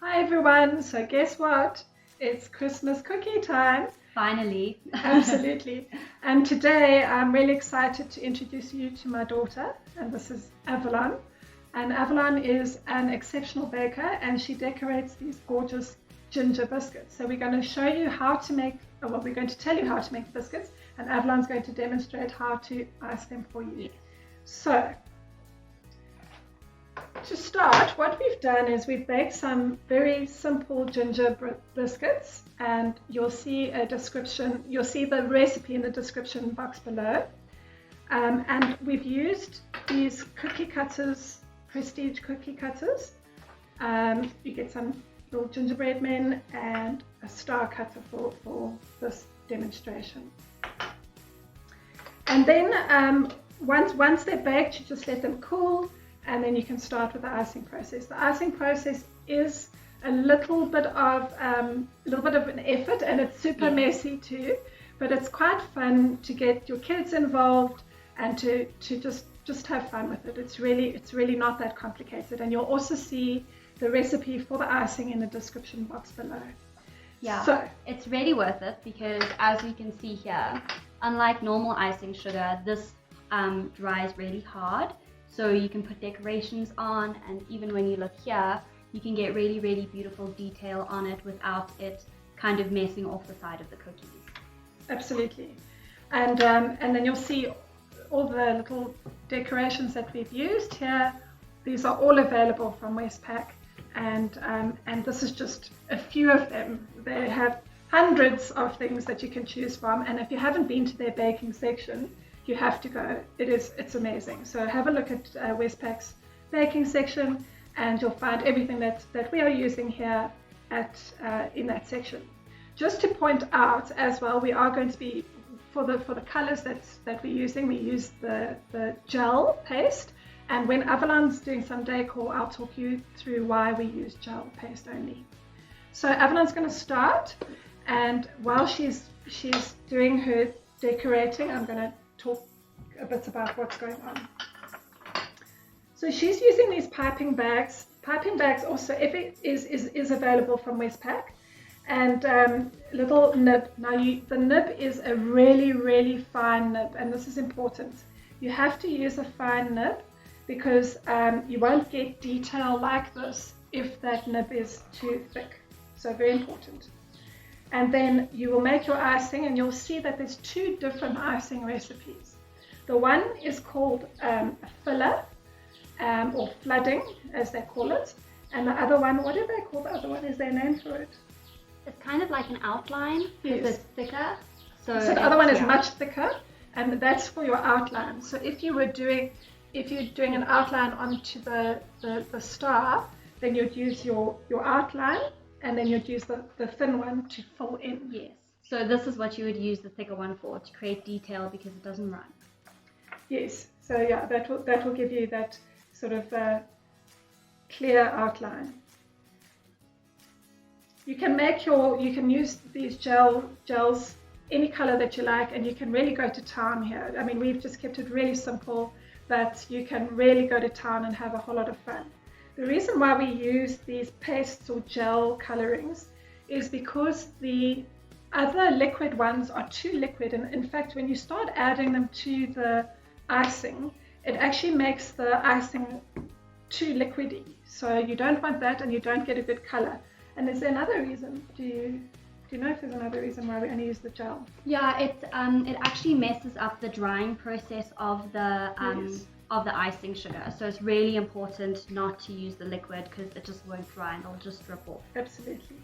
Hi everyone, so guess what? It's Christmas cookie time. Finally. Absolutely. And today I'm really excited to introduce you to my daughter, and this is Avalon. And Avalon is an exceptional baker and she decorates these gorgeous ginger biscuits. So we're going to show you how to make, well, we're going to tell you how to make biscuits, and Avalon's going to demonstrate how to ice them for you. Yes. So, to start, what we've done is we've baked some very simple ginger biscuits, and you'll see a description, you'll see the recipe in the description box below. And we've used these cookie cutters, prestige cookie cutters. You get some little gingerbread men and a star cutter for this demonstration. And then once they're baked, you just let them cool, and then you can start with the icing process. The icing process is a little bit of an effort, and it's super messy too, but it's quite fun to get your kids involved and to just have fun with it. It's really not that complicated, and you'll also see the recipe for the icing in the description box below. Yeah, so it's really worth it because, as we can see here, unlike normal icing sugar, this dries really hard. So you can put decorations on, and even when you look here, you can get really, really beautiful detail on it without it kind of messing off the side of the cookies. Absolutely. And then you'll see all the little decorations that we've used here. These are all available from Westpac, and this is just a few of them. They have hundreds of things that you can choose from, and if you haven't been to their baking section, you have to go. It's amazing. So have a look at Westpac's baking section, and you'll find everything that we are using here in that section. Just to point out as well, we are going to be, for the colors that we're using, we use the gel paste, and when Avalon's doing some decor, I'll talk you through why we use gel paste only. So Avalon's going to start, and while she's doing her decorating, I'm going to talk a bit about what's going on. So she's using these piping bags. Piping bags also is available from Westpac, and little nib. Now the nib is a really fine nib, and this is important. You have to use a fine nib because you won't get detail like this if that nib is too thick. So very important. And then you will make your icing, and you'll see that there's two different icing recipes. The one is called a filler, or flooding, as they call it. And the other one, what do they call the other one? Is there a name for it? It's kind of like an outline because it's thicker. So the other one is much thicker, and that's for your outline. So if you're doing an outline onto the star, then you'd use your outline, and then you'd use the thin one to fill in. Yes. So this is what you would use the thicker one for, to create detail because it doesn't run. Yes. So yeah, that will give you that sort of clear outline. You can use these gels any color that you like, and you can really go to town here. I mean, we've just kept it really simple, but you can really go to town and have a whole lot of fun. The reason why we use these pastes or gel colorings is because the other liquid ones are too liquid, and in fact when you start adding them to the icing, it actually makes the icing too liquidy. So you don't want that, and you don't get a good color. And is there another reason? Do you know if there's another reason why we only use the gel? Yeah, it actually messes up the drying process of the icing sugar. So it's really important not to use the liquid because it just won't dry and it'll just drip off. Absolutely.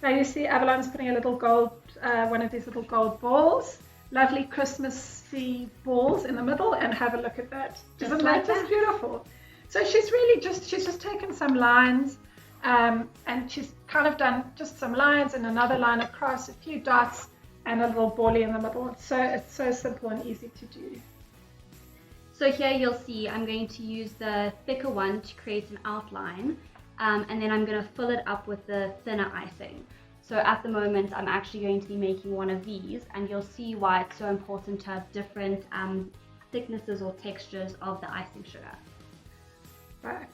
Now you see Avalon's putting a little gold, one of these little gold balls, lovely Christmassy balls in the middle, and have a look at that. Isn't that just beautiful? So she's just taken some lines, and she's kind of done just some lines and another line across, a few dots, and a little ballie in the middle. So it's so simple and easy to do. So here you'll see I'm going to use the thicker one to create an outline, and then I'm going to fill it up with the thinner icing. So at the moment I'm actually going to be making one of these, and you'll see why it's so important to have different thicknesses or textures of the icing sugar. Right.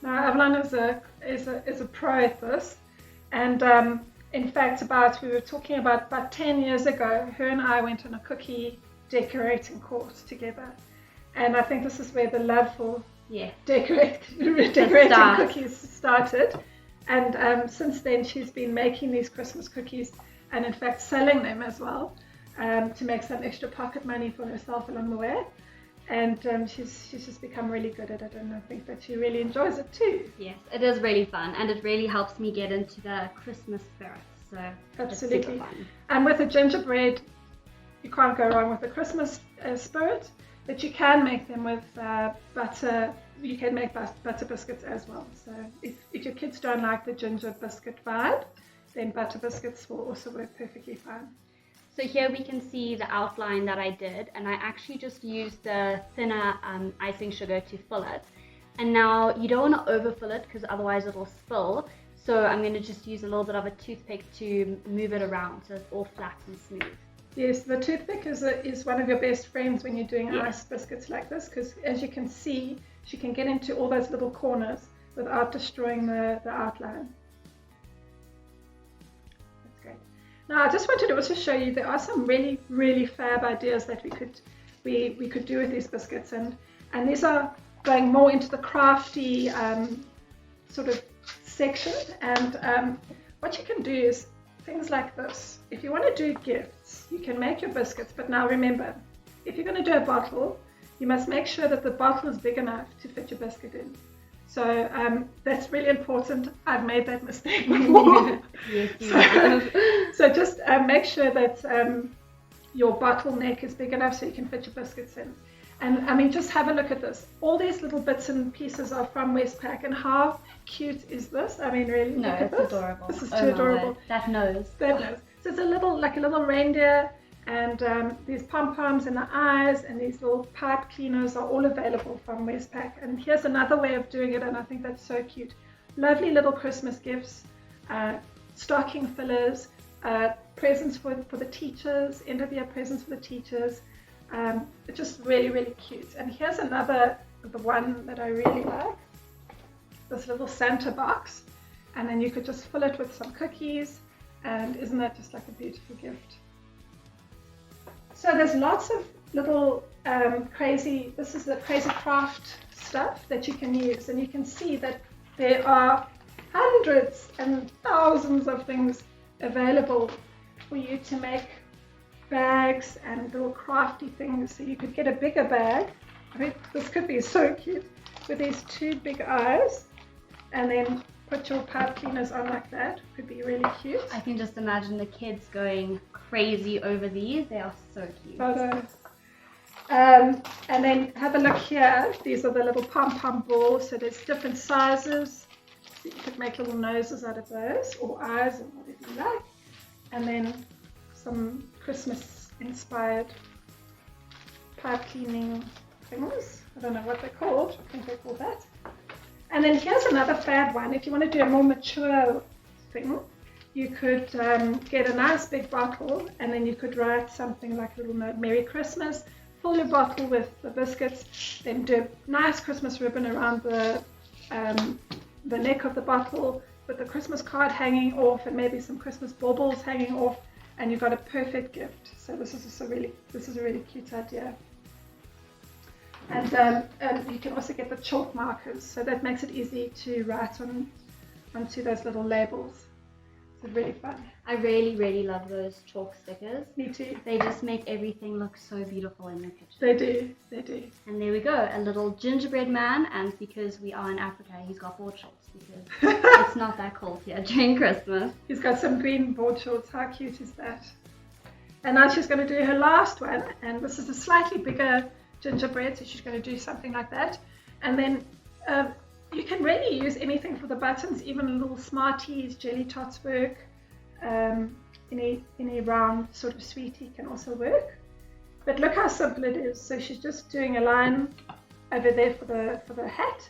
Now, Evelyn is a pro at this, and in fact, we were talking about 10 years ago, her and I went on a cookie decorating course together, and I think this is where the love for decorating cookies started. And since then, she's been making these Christmas cookies, and in fact, selling them as well, to make some extra pocket money for herself along the way. And she's just become really good at it, and I think that she really enjoys it too. Yes, it is really fun, and it really helps me get into the Christmas spirit. So absolutely, it's super fun. And with the gingerbread, you can't go wrong with the Christmas spirit. But you can make them with butter. You can make butter biscuits as well. So if your kids don't like the ginger biscuit vibe, then butter biscuits will also work perfectly fine. So here we can see the outline that I did, and I actually just used the thinner icing sugar to fill it. And now you don't want to overfill it because otherwise it'll spill. So I'm going to just use a little bit of a toothpick to move it around so it's all flat and smooth. Yes, the toothpick is one of your best friends when you're doing ice biscuits like this, because as you can see, she can get into all those little corners without destroying the outline. Now, I just wanted to also show you there are some really, really fab ideas that we could do with these biscuits, and these are going more into the crafty sort of section. And what you can do is things like this. If you want to do gifts, you can make your biscuits, but now remember, if you're going to do a bottle, you must make sure that the bottle is big enough to fit your biscuit in. So that's really important. I've made that mistake before. So just make sure that your bottle neck is big enough so you can fit your biscuits in. And I mean, just have a look at this. All these little bits and pieces are from Westpac, and how cute is this? I mean, really, no, look at it's this. Adorable. This is too adorable. That nose. That nose. So it's a little reindeer. And these Pom Poms and the eyes and these little pipe cleaners are all available from Westpac. And here's another way of doing it, and I think that's so cute. Lovely little Christmas gifts, stocking fillers, presents for the teachers, end of year presents for the teachers. It's just really, really cute. And here's the one that I really like, this little Santa box. And then you could just fill it with some cookies, and isn't that just like a beautiful gift? So there's lots of little this is the crazy craft stuff that you can use, and you can see that there are hundreds and thousands of things available for you to make bags and little crafty things. So you could get a bigger bag. I mean, this could be so cute with these two big eyes, and then put your pipe cleaners on like that. Could be really cute. I can just imagine the kids going crazy over these. They are so cute. And then have a look here. These are the little pom pom balls. So there's different sizes. So you could make little noses out of those, or eyes, or whatever you like. And then some Christmas inspired pipe cleaning things. I don't know what they're called. I think they're called that. And then here's another fab one. If you want to do a more mature thing, you could get a nice big bottle, and then you could write something like a little note, Merry Christmas, fill your bottle with the biscuits, then do a nice Christmas ribbon around the neck of the bottle with the Christmas card hanging off, and maybe some Christmas baubles hanging off, and you've got a perfect gift. So this is a really cute idea. And you can also get the chalk markers, so that makes it easy to write onto those little labels. It's really fun. I really, really love those chalk stickers. Me too. They just make everything look so beautiful in the kitchen. They do. And there we go, a little gingerbread man, and because we are in Africa, he's got board shorts because it's not that cold here during Christmas. He's got some green board shorts. How cute is that? And now she's going to do her last one, and this is a slightly bigger gingerbread, so she's going to do something like that. And then you can really use anything for the buttons, even little Smarties, jelly tots work. Any round sort of sweetie can also work. But look how simple it is. So she's just doing a line over there for the hat,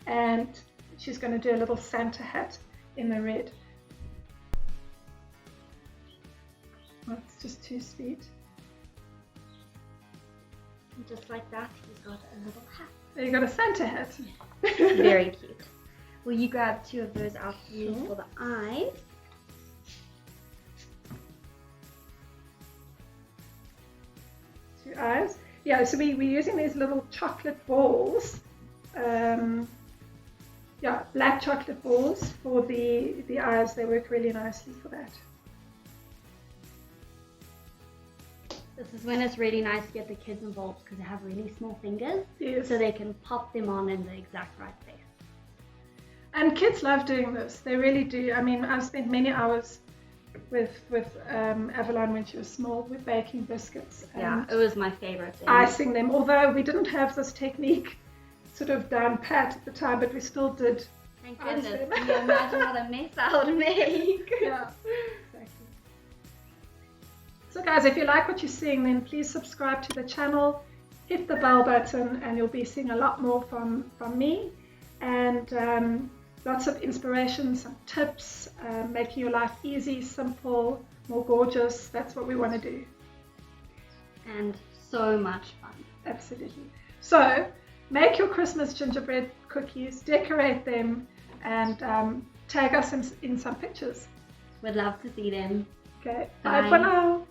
and she's going to do a little Santa hat in the red. Well, it's just too sweet. And just like that, he's got a little hat. You got a Santa hat. Very cute. Will you grab 2 of those out for me Sure. for the eyes? 2 eyes. Yeah, so we're using these little chocolate balls. Yeah, black chocolate balls for the eyes. They work really nicely for that. This is when it's really nice to get the kids involved because they have really small fingers. Yes. So they can pop them on in the exact right place. And kids love doing this. They really do. I mean, I've spent many hours with Avalon when she was small with baking biscuits. Yeah, it was my favorite thing. Icing them. Although we didn't have this technique sort of down pat at the time, but we still did. Thank ice goodness. them. Can you imagine what a mess I would make? Yeah, exactly. So guys, if you like what you're seeing, then please subscribe to the channel, hit the bell button, and you'll be seeing a lot more from me. And lots of inspiration, some tips, making your life easy, simple, more gorgeous. That's what we want to do. And so much fun. Absolutely. So make your Christmas gingerbread cookies, decorate them, and tag us in some pictures. Would love to see them. Okay, Bye. bye for now.